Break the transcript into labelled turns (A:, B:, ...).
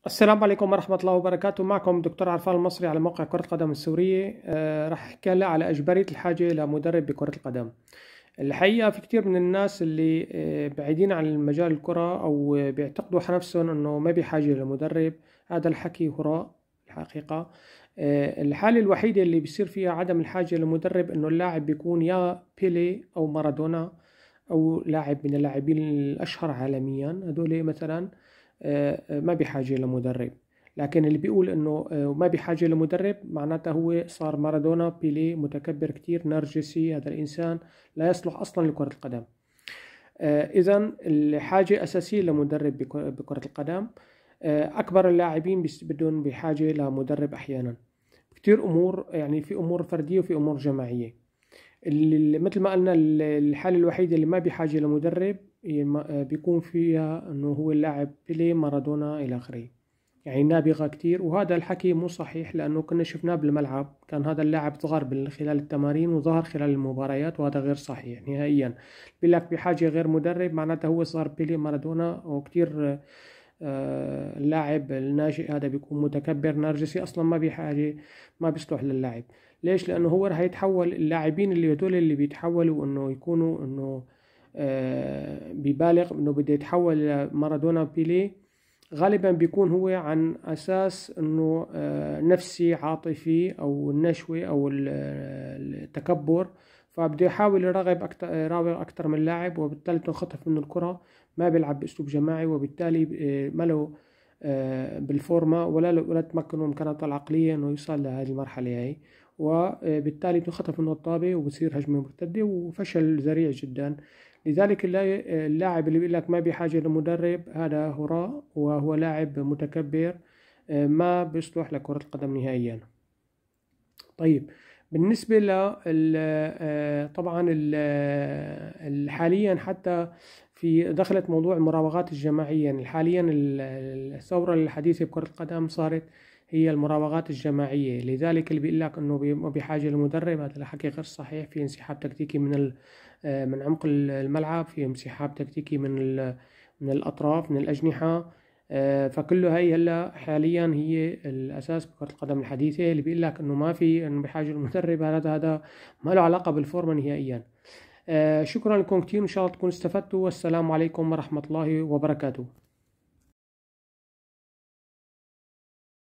A: السلام عليكم ورحمة الله وبركاته. معكم دكتور عرفان المصري على موقع كرة القدم السورية. راح أحكي هلا على أجبرية الحاجة لمدرب بكرة القدم. الحقيقة في كتير من الناس اللي بعيدين عن مجال الكرة أو بيعتقدوا نفسهم أنه ما بحاجة لمدرب. هذا الحكي هراء الحقيقة. الحالة الوحيدة اللي بيصير فيها عدم الحاجة لمدرب أنه اللاعب بيكون يا بيلي أو مارادونا أو لاعب من اللاعبين الأشهر عالميا. هدول مثلا ما بحاجة لمدرب. لكن اللي بيقول انه ما بحاجة لمدرب معناته هو صار مارادونا بيلي متكبر كتير نرجسي. هذا الانسان لا يصلح اصلا لكرة القدم. اذا الحاجة اساسية لمدرب بكرة القدم. اكبر اللاعبين بدون بحاجة لمدرب احيانا كتير امور، يعني في امور فردية وفي امور جماعية. مثل ما قلنا الحالة الوحيدة اللي ما بحاجة لمدرب بيكون فيها انه هو اللاعب بيلي مارادونا الى اخره. يعني نابغة كتير، وهذا الحكي مو صحيح لانه كنا شفناه بالملعب. كان هذا اللاعب صغر خلال التمارين وظهر خلال المباريات، وهذا غير صحيح نهائيا. بيقول لك بحاجة غير مدرب معناته هو صار بيلي مارادونا وكتير. اللاعب الناشئ هذا بيكون متكبر نرجسي اصلا ما بحاجة، ما بيصلح للاعب. ليش؟ لانه هو راح يتحول. اللاعبين اللي هدول اللي بيتحولوا انه يكونوا انه بيبالغ انه بده يتحول لمارادونا بيلي، غالبا بيكون هو عن اساس انه نفسي عاطفي او النشوة او التكبر. فبده يحاول يراوغ اكثر من لاعب، وبالتالي تنخطف منه الكرة. ما بيلعب باسلوب جماعي، وبالتالي ما له بالفورمة ولا تمكنه من امكاناته العقلية انه يوصل لهذه المرحلة هاي. وبالتالي بتنخطف منه الطابة وبصير هجمة مرتدة وفشل ذريع جدا. لذلك اللاعب اللي بيقول لك ما بحاجة لمدرب هذا هراء، وهو لاعب متكبر ما بيصلح لكرة القدم نهائيا. طيب، بالنسبة طبعا حاليا حتى في دخلت موضوع المراوغات الجماعية. يعني حاليا الثورة الحديثة بكرة القدم صارت هي المراوغات الجماعية. لذلك اللي بيقول لك انه ما بحاجة لمدرب هذا الحكي غير صحيح. في انسحاب تكتيكي من عمق الملعب، في انسحاب تكتيكي من الأطراف من الأجنحة. فكله هي هلا حاليا هي الاساس بكرة القدم الحديثة. اللي بيقول لك انه ما في انه بحاجة للمدرب هذا ما له علاقة بالفورمة نهائيا. شكرا لكم كثير، ان شاء الله تكونوا استفدتوا، والسلام عليكم ورحمة الله وبركاته.